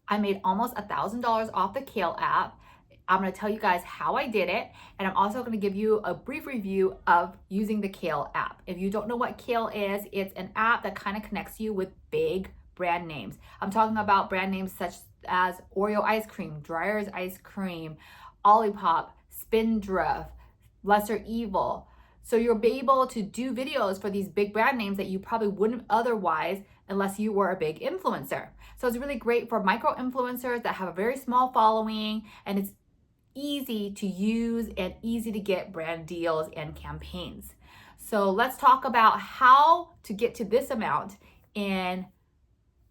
I made almost $1,000 off the Kale app. I'm going to tell you guys how I did it, and I'm also going to give you a brief review of using the Kale app. If you don't know what Kale is, it's an app that kind of connects you with big brand names. I'm talking about brand names such as Oreo ice cream, Dreyer's ice cream, Olipop, Spindrift, Lesser Evil. So you'll be able to do videos for these big brand names that you probably wouldn't otherwise unless you were a big influencer. So it's really great for micro influencers that have a very small following, and it's easy to use and easy to get brand deals and campaigns. So let's talk about how to get to this amount in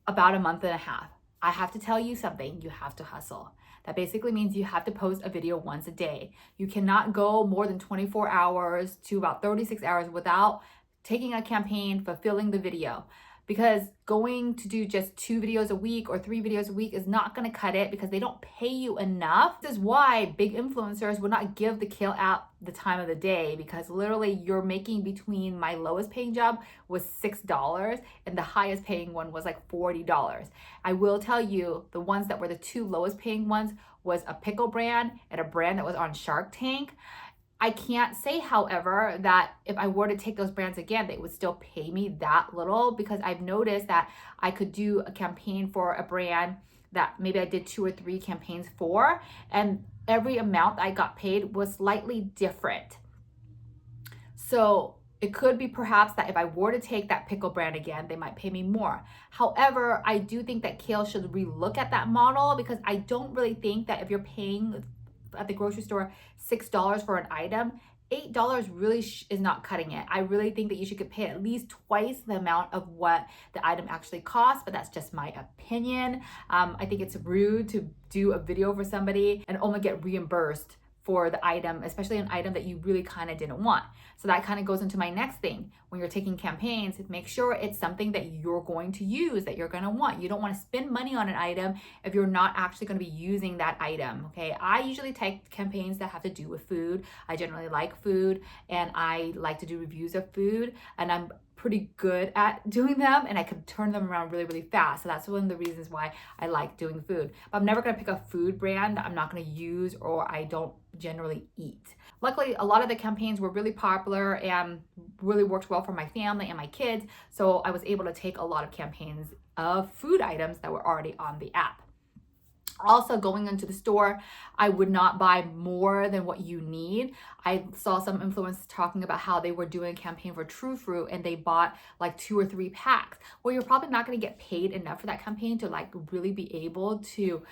about a month and a half. I have to tell you something, you have to hustle. That basically means you have to post a video once a day. You cannot go more than 24 hours to about 36 hours without taking a campaign, fulfilling the video. Because going to do just 2 videos a week or 3 videos a week is not going to cut it because they don't pay you enough. This is why big influencers would not give the Kale app the time of the day, because literally you're making between, my lowest paying job was $6 and the highest paying one was like $40. I will tell you, the ones that were the 2 lowest paying ones was a pickle brand and a brand that was on Shark Tank. I can't say, however, that if I were to take those brands again, they would still pay me that little, because I've noticed that I could do a campaign for a brand that maybe I did 2 or 3 campaigns for, and every amount I got paid was slightly different. So it could be perhaps that if I were to take that pickle brand again, they might pay me more. However, I do think that Kale should relook at that model, because I don't really think that if you're paying at the grocery store $6 for an item, $8 really is not cutting it. I really think that you should get paid at least twice the amount of what the item actually costs, but that's just my opinion. I think it's rude to do a video for somebody and only get reimbursed for the item, especially an item that you really kind of didn't want. So that kind of goes into my next thing. When you're taking campaigns, make sure it's something that you're going to use, that you're going to want. You don't want to spend money on an item if you're not actually going to be using that item. Okay, I usually take campaigns that have to do with food. I generally like food, and I like to do reviews of food, and I'm pretty good at doing them, and I could turn them around really, really fast. So that's one of the reasons why I like doing food. But I'm never gonna pick a food brand that I'm not gonna use or I don't generally eat. Luckily, a lot of the campaigns were really popular and really worked well for my family and my kids. So I was able to take a lot of campaigns of food items that were already on the app. Also, going into the store, I would not buy more than what you need. I saw some influencers talking about how they were doing a campaign for True Fruit and they bought like 2 or 3 packs. Well, you're probably not going to get paid enough for that campaign to like really be able to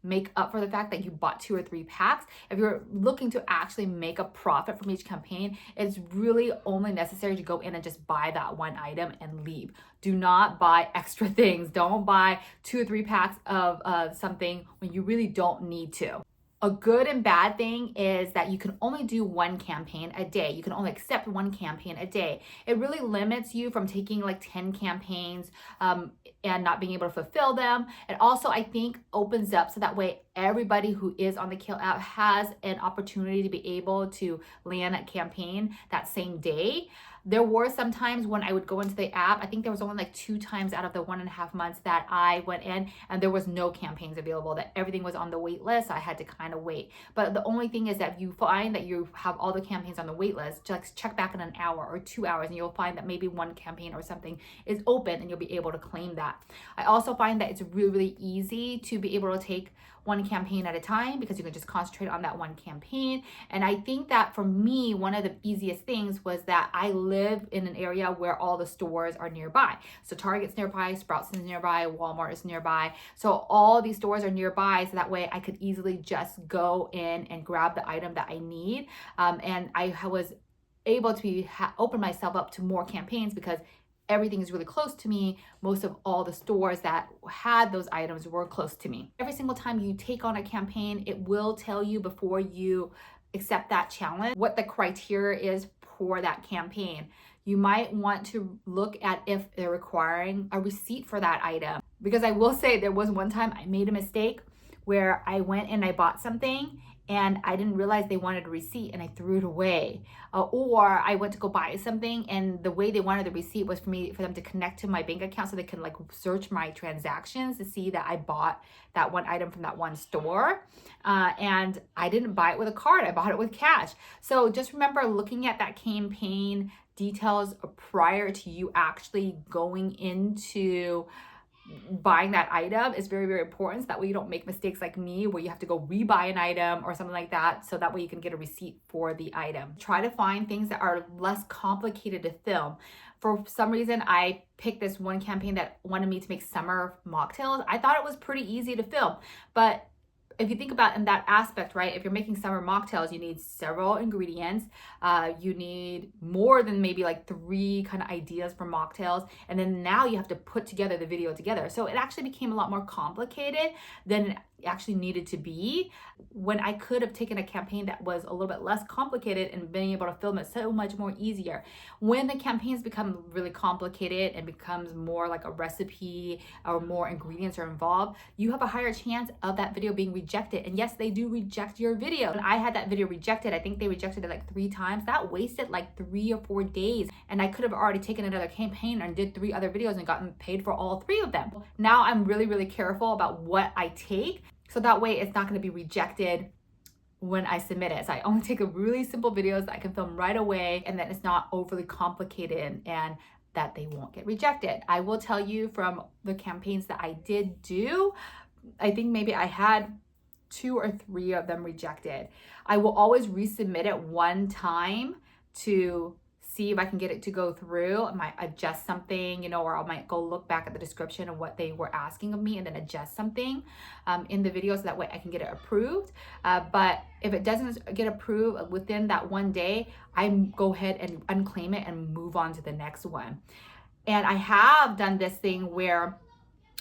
make up for the fact that you bought 2 or 3 packs. If you're looking to actually make a profit from each campaign, it's really only necessary to go in and just buy that one item and leave. Do not buy extra things. Don't buy 2 or 3 packs of something when you really don't need to. A good and bad thing is that you can only do 1 campaign a day. You can only accept 1 campaign a day. It really limits you from taking like 10 campaigns and not being able to fulfill them. It also, I think, opens up so that way everybody who is on the Kale app has an opportunity to be able to land a campaign that same day. There were some times when I would go into the app. I think there was only like 2 times out of the 1.5 months that I went in and there was no campaigns available, that everything was on the wait list. I had to kind of wait. But the only thing is that if you find that you have all the campaigns on the wait list, just check back in an hour or 2 hours and you'll find that maybe 1 campaign or something is open and you'll be able to claim that. I also find that it's really, really easy to be able to take 1 campaign at a time, because you can just concentrate on that 1 campaign. And I think that for me, one of the easiest things was that I live in an area where all the stores are nearby. So Target's nearby, Sprouts is nearby, Walmart is nearby. So all these stores are nearby, so that way I could easily just go in and grab the item that I need. And I was able to open myself up to more campaigns because everything is really close to me. Most of all the stores that had those items were close to me. Every single time you take on a campaign, it will tell you before you accept that challenge what the criteria is for that campaign. You might want to look at if they're requiring a receipt for that item. Because I will say there was one time I made a mistake where I went and I bought something and I didn't realize they wanted a receipt and I threw it away. Or I went to go buy something and the way they wanted the receipt was for them to connect to my bank account so they can like search my transactions to see that I bought that one item from that one store. And I didn't buy it with a card, I bought it with cash. So just remember looking at that campaign details prior to you actually going into buying that item is very, very important, so that way you don't make mistakes like me where you have to go rebuy an item or something like that, so that way you can get a receipt for the item. Try to find things that are less complicated to film. For some reason, I picked this one campaign that wanted me to make summer mocktails. I thought it was pretty easy to film, but if you think about in that aspect, right, if you're making summer mocktails, you need several ingredients. You need more than maybe like 3 kind of ideas for mocktails. And then now you have to put together the video together. So it actually became a lot more complicated than it actually needed to be, when I could have taken a campaign that was a little bit less complicated and been able to film it so much more easier. When the campaigns become really complicated and becomes more like a recipe or more ingredients are involved, you have a higher chance of that video being rejected. And yes, they do reject your video. When I had that video rejected, I think they rejected it like 3 times. That wasted like 3 or 4 days. And I could have already taken another campaign and did 3 other videos and gotten paid for all 3 of them. Now I'm really, really careful about what I take, so that way it's not going to be rejected when I submit it. So I only take a really simple videos that I can film right away, and that it's not overly complicated and that they won't get rejected. I will tell you from the campaigns that I did do, I think maybe I had 2 or 3 of them rejected. I will always resubmit it one time to see if I can get it to go through. I might adjust something, or I might go look back at the description of what they were asking of me and then adjust something in the video so that way I can get it approved. But if it doesn't get approved within that one day, I go ahead and unclaim it and move on to the next one. And I have done this thing where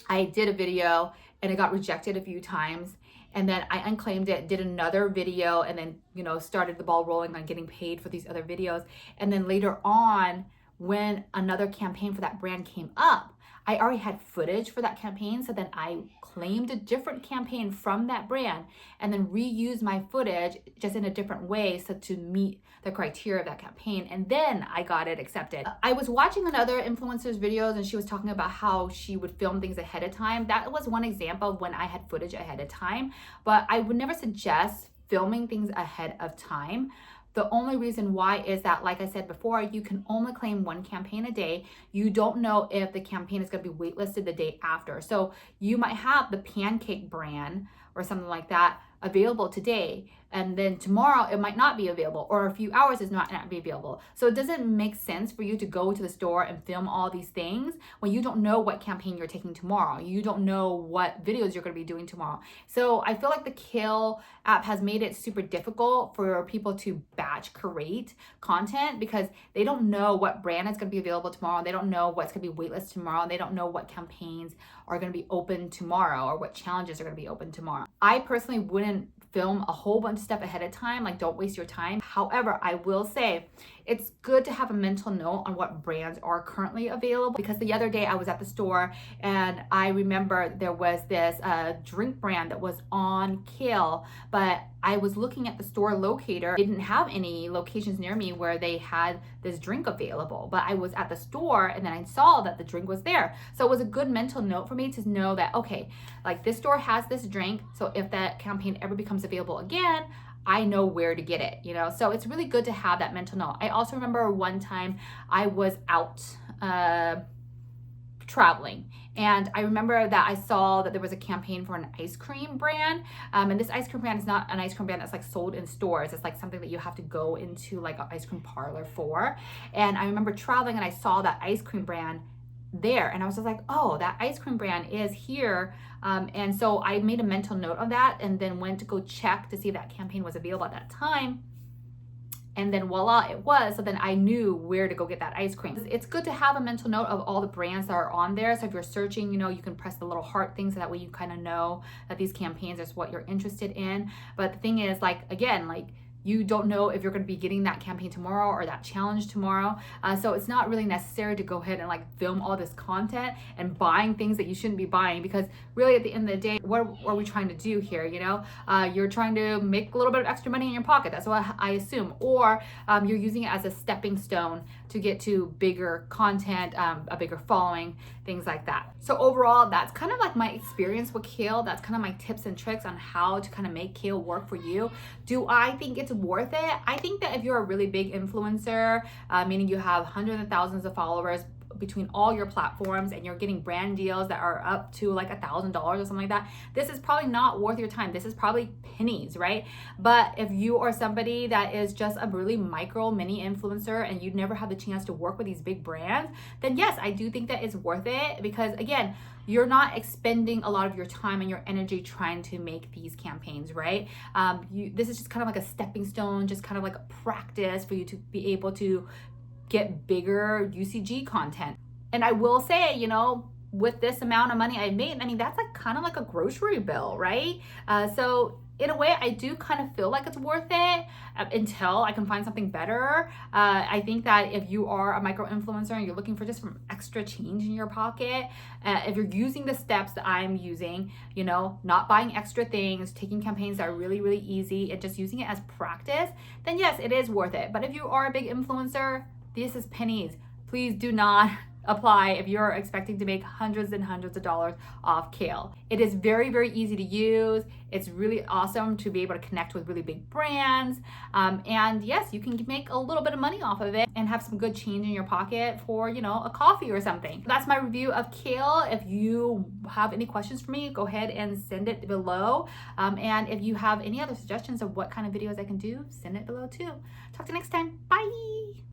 I did a video and it got rejected a few times. And then I unclaimed it, did another video, and then, started the ball rolling on getting paid for these other videos. And then later on, when another campaign for that brand came up, I already had footage for that campaign. So then I claimed a different campaign from that brand and then reused my footage just in a different way so to meet the criteria of that campaign. And then I got it accepted. I was watching another influencer's videos and she was talking about how she would film things ahead of time. That was one example of when I had footage ahead of time, but I would never suggest filming things ahead of time. The only reason why is that, like I said before, you can only claim 1 campaign a day. You don't know if the campaign is going to be waitlisted the day after. So you might have the pancake brand or something like that available today, and then tomorrow it might not be available, or a few hours is not be available. So it doesn't make sense for you to go to the store and film all these things when you don't know what campaign you're taking tomorrow. You don't know what videos you're going to be doing tomorrow. So I feel like the Kale app has made it super difficult for people to batch create content because they don't know what brand is going to be available tomorrow. They don't know what's going to be waitlisted tomorrow. They don't know what campaigns are going to be open tomorrow or what challenges are going to be open tomorrow. I personally wouldn't film a whole bunch of stuff ahead of time, like don't waste your time. However, I will say it's good to have a mental note on what brands are currently available, because the other day I was at the store and I remember there was this drink brand that was on Kale, but I was looking at the store locator. They didn't have any locations near me where they had this drink available, but I was at the store and then I saw that the drink was there. So it was a good mental note for me to know that, okay, like this store has this drink, so if that campaign ever becomes available again, I know where to get it, So it's really good to have that mental note. I also remember one time I was out traveling, and I remember that I saw that there was a campaign for an ice cream brand, and this ice cream brand is not an ice cream brand that's like sold in stores. It's like something that you have to go into like an ice cream parlor for. And I remember traveling and I saw that ice cream brand there, and I was just like, oh, that ice cream brand is here. And so I made a mental note of that and then went to go check to see if that campaign was available at that time. And then voila, it was. So then I knew where to go get that ice cream. It's good to have a mental note of all the brands that are on there. So if you're searching, you can press the little heart thing so that way you kind of know that these campaigns is what you're interested in. But the thing is, like, again, like, you don't know if you're going to be getting that campaign tomorrow or that challenge tomorrow. So it's not really necessary to go ahead and like film all this content and buying things that you shouldn't be buying, because really at the end of the day, what are we trying to do here? You know, you're trying to make a little bit of extra money in your pocket. That's what I assume. Or you're using it as a stepping stone to get to bigger content, a bigger following, things like that. So overall, that's kind of like my experience with Kale. That's kind of my tips and tricks on how to kind of make Kale work for you. Do I think it's worth it? I think that if you're a really big influencer, meaning you have hundreds of thousands of followers between all your platforms and you're getting brand deals that are up to like $1,000 or something like that, this is probably not worth your time. This is probably pennies, right? But if you are somebody that is just a really micro mini influencer and you'd never had the chance to work with these big brands, then yes, I do think that it's worth it, because again, you're not expending a lot of your time and your energy trying to make these campaigns, right? This is just kind of like a stepping stone, just kind of like a practice for you to be able to get bigger UCG content. And I will say, you know, with this amount of money I made, I mean, that's like kind of like a grocery bill, right? So in a way, I do kind of feel like it's worth it until I can find something better. I think that if you are a micro influencer and you're looking for just some extra change in your pocket, if you're using the steps that I'm using, you know, not buying extra things, taking campaigns that are really, really easy and just using it as practice, then yes, it is worth it. But if you are a big influencer, this is pennies. Please do not apply if you're expecting to make hundreds and hundreds of dollars off Kale. It is very, very easy to use. It's really awesome to be able to connect with really big brands. And yes, you can make a little bit of money off of it and have some good change in your pocket for, you know, a coffee or something. That's my review of Kale. If you have any questions for me, go ahead and send it below. And if you have any other suggestions of what kind of videos I can do, send it below too. Talk to you next time. Bye.